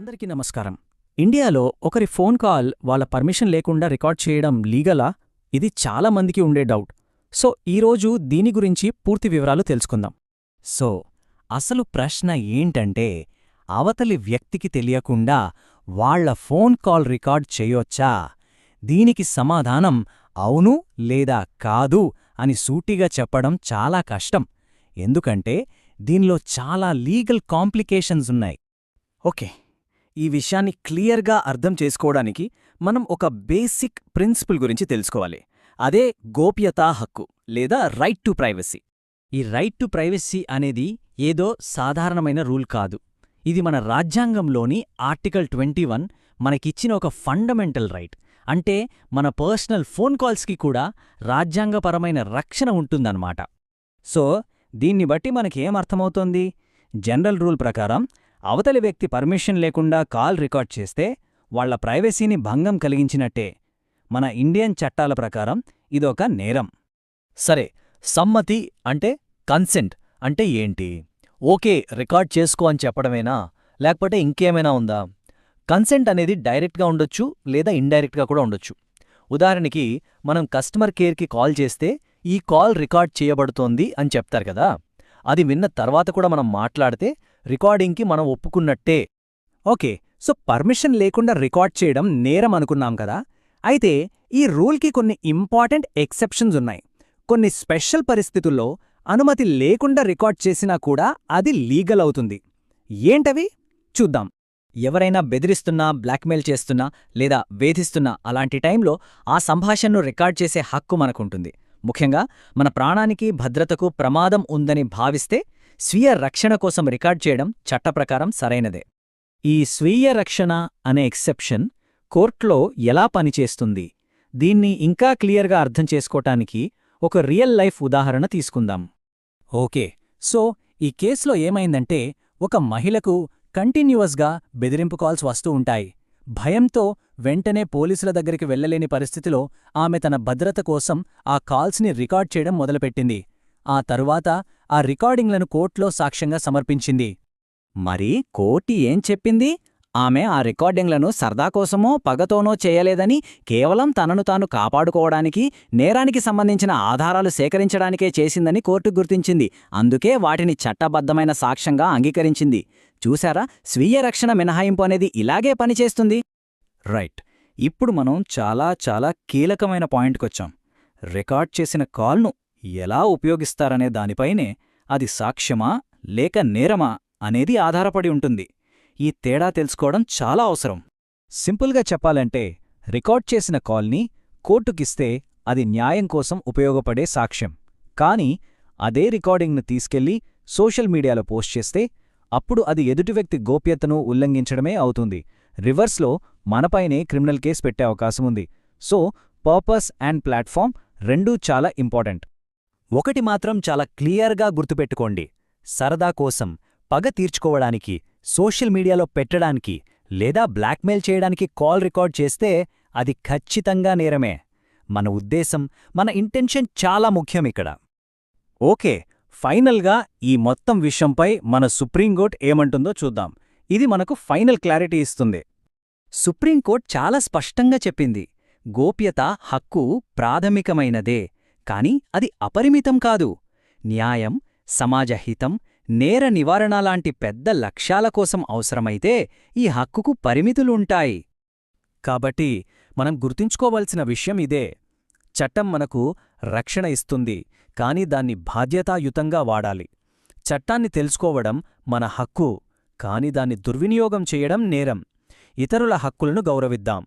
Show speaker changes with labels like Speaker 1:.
Speaker 1: అందరికీ నమస్కారం. ఇండియాలో ఒకరి ఫోన్ కాల్ వాళ్ళ పర్మిషన్ లేకుండా రికార్డ్ చేయడం లీగలా? ఇది చాలా మందికి ఉండే డౌట్. సో ఈరోజు దీని గురించి పూర్తి వివరాలు తెలుసుకుందాం.
Speaker 2: సో అసలు ప్రశ్న ఏంటంటే, అవతలి వ్యక్తికి తెలియకుండా వాళ్ళ ఫోన్ కాల్ రికార్డ్ చేయొచ్చా? దీనికి సమాధానం అవును లేదా కాదు అని సూటిగా చెప్పడం చాలా కష్టం. ఎందుకంటే దీనిలో చాలా లీగల్ కాంప్లికేషన్స్ ఉన్నాయి.
Speaker 1: ఓకే, ఈ విషయాన్ని క్లియర్గా అర్థం చేసుకోవడానికి మనం ఒక బేసిక్ ప్రిన్సిపుల్ గురించి తెలుసుకోవాలి. అదే గోప్యతా హక్కు లేదా రైట్ టు ప్రైవసీ.
Speaker 2: ఈ రైట్ టు ప్రైవసీ అనేది ఏదో సాధారణమైన రూల్ కాదు. ఇది మన రాజ్యాంగంలోని ఆర్టికల్ 21 మనకిచ్చిన ఒక ఫండమెంటల్ రైట్. అంటే మన పర్సనల్ ఫోన్ కాల్స్కి కూడా రాజ్యాంగపరమైన రక్షణ ఉంటుందన్నమాట.
Speaker 1: సో దీన్ని బట్టి మనకేమర్థమవుతోంది? జనరల్ రూల్ ప్రకారం అవతలి వ్యక్తి పర్మిషన్ లేకుండా కాల్ రికార్డ్ చేస్తే వాళ్ల ప్రైవసీని భంగం కలిగించినట్టే. మన ఇండియన్ చట్టాల ప్రకారం ఇదొక నేరం.
Speaker 2: సరే, సమ్మతి అంటే కన్సెంట్ అంటే ఏంటి? ఓకే రికార్డ్ చేసుకో అని చెప్పడమేనా, లేకపోతే ఇంకేమైనా ఉందా? కన్సెంట్ అనేది డైరెక్ట్గా ఉండొచ్చు లేదా ఇండైరెక్ట్గా కూడా ఉండొచ్చు. ఉదాహరణకి మనం కస్టమర్ కేర్కి కాల్ చేస్తే ఈ కాల్ రికార్డ్ చేయబడుతోంది అని చెప్తారు కదా, అది విన్న తర్వాత కూడా మనం మాట్లాడితే రికార్డింగ్కి మనం ఒప్పుకున్నట్టే.
Speaker 1: ఓకే, సో పర్మిషన్ లేకుండా రికార్డ్ చేయడం నేరం అనుకున్నాం కదా. అయితే ఈ రూల్కి కొన్ని ఇంపార్టెంట్ ఎక్సెప్షన్స్ ఉన్నాయి. కొన్ని స్పెషల్ పరిస్థితుల్లో అనుమతి లేకుండా రికార్డ్ చేసినా కూడా అది లీగల్ అవుతుంది. ఏంటవి చూద్దాం.
Speaker 2: ఎవరైనా బెదిరిస్తున్నా, బ్లాక్మెయిల్ చేస్తున్నా లేదా వేధిస్తున్నా అలాంటి టైంలో ఆ సంభాషణను రికార్డ్ చేసే హక్కు మనకుంటుంది. ముఖ్యంగా మన ప్రాణానికి భద్రతకు ప్రమాదం ఉందని భావిస్తే స్వీయ రక్షణ కోసం రికార్డ్ చేయడం చట్టప్రకారం సరైనదే.
Speaker 1: ఈ స్వీయ రక్షణ అనే ఎక్సెప్షన్ కోర్టులో ఎలా పనిచేస్తుంది? దీన్ని ఇంకా క్లియర్గా అర్థం చేసుకోటానికి ఒక రియల్ లైఫ్ ఉదాహరణ తీసుకుందాం. ఓకే, సో ఈ కేసులో ఏమైందంటే, ఒక మహిళకు కంటిన్యూవస్గా బెదిరింపు కాల్స్ వస్తూ ఉంటాయి. భయంతో వెంటనే పోలీసుల దగ్గరికి వెళ్లలేని పరిస్థితిలో ఆమె తన భద్రత కోసం ఆ కాల్స్ని రికార్డ్ చేయడం మొదలుపెట్టింది. ఆ తరువాత ఆ రికార్డింగ్లను కోర్టులో సాక్ష్యంగా సమర్పించింది.
Speaker 2: మరి కోర్టు ఏం చెప్పింది? ఆమె ఆ రికార్డింగ్లను సరదా కోసమో పగతోనో చేయలేదని, కేవలం తనను తాను కాపాడుకోవడానికి, నేరానికి సంబంధించిన ఆధారాలు సేకరించడానికే చేసిందని కోర్టు గుర్తించింది. అందుకే వాటిని చట్టబద్ధమైన సాక్ష్యంగా అంగీకరించింది. చూశారా, స్వీయ రక్షణ మినహాయింపు అనేది ఇలాగే పనిచేస్తుంది.
Speaker 1: రైట్, ఇప్పుడు మనం చాలా కీలకమైన పాయింట్కొచ్చాం. రికార్డ్ చేసిన కాల్ను ఎలా ఉపయోగిస్తారనే దానిపైనే అది సాక్ష్యమా లేక నేరమా అనేది ఆధారపడి ఉంటుంది. ఈ తేడా తెలుసుకోవడం చాలా అవసరం. సింపుల్గా చెప్పాలంటే, రికార్డ్ చేసిన కాల్ని కోర్టుకిస్తే అది న్యాయం కోసం ఉపయోగపడే సాక్ష్యం. కానీ అదే రికార్డింగ్ను తీసుకెళ్లి సోషల్ మీడియాలో పోస్ట్ చేస్తే అప్పుడు అది ఎదుటి వ్యక్తి గోప్యతను ఉల్లంఘించడమే అవుతుంది. రివర్స్లో మనపైనే క్రిమినల్ కేసు పెట్టే అవకాశముంది. సో పర్పస్ అండ్ ప్లాట్ఫామ్ రెండూ చాలా ఇంపార్టెంట్.
Speaker 2: ఒకటి మాత్రం చాలా క్లియర్గా గుర్తుపెట్టుకోండి. సరదా కోసం, పగ తీర్చుకోవడానికి, సోషల్ మీడియాలో పెట్టడానికి లేదా బ్లాక్మెయిల్ చేయడానికి కాల్ రికార్డ్ చేస్తే అది ఖచ్చితంగా నేరమే. మన ఉద్దేశం, మన ఇంటెన్షన్ చాలా ముఖ్యం ఇక్కడ.
Speaker 1: ఓకే, ఫైనల్గా ఈ మొత్తం విషయంపై మన సుప్రీంకోర్టు ఏమంటుందో చూద్దాం. ఇది మనకు ఫైనల్ క్లారిటీ ఇస్తుంది.
Speaker 2: సుప్రీంకోర్టు చాలా స్పష్టంగా చెప్పింది, గోప్యత హక్కు ప్రాథమికమైనదే, కాని అది అపరిమితం కాదు. న్యాయం, సమాజహితం, నేర నివారణ లాంటి పెద్ద లక్ష్యాల కోసం అవసరమైతే ఈ హక్కుకు పరిమితులుంటాయి.
Speaker 1: కాబట్టి మనం గుర్తుంచుకోవలసిన విషయం ఇదే: చట్టం మనకు రక్షణ ఇస్తుంది, కాని దాన్ని బాధ్యతాయుతంగా వాడాలి. చట్టాన్ని తెలుసుకోవడం మన హక్కు, కాని దాన్ని దుర్వినియోగం చేయడం నేరం. ఇతరుల హక్కులను గౌరవిద్దాం.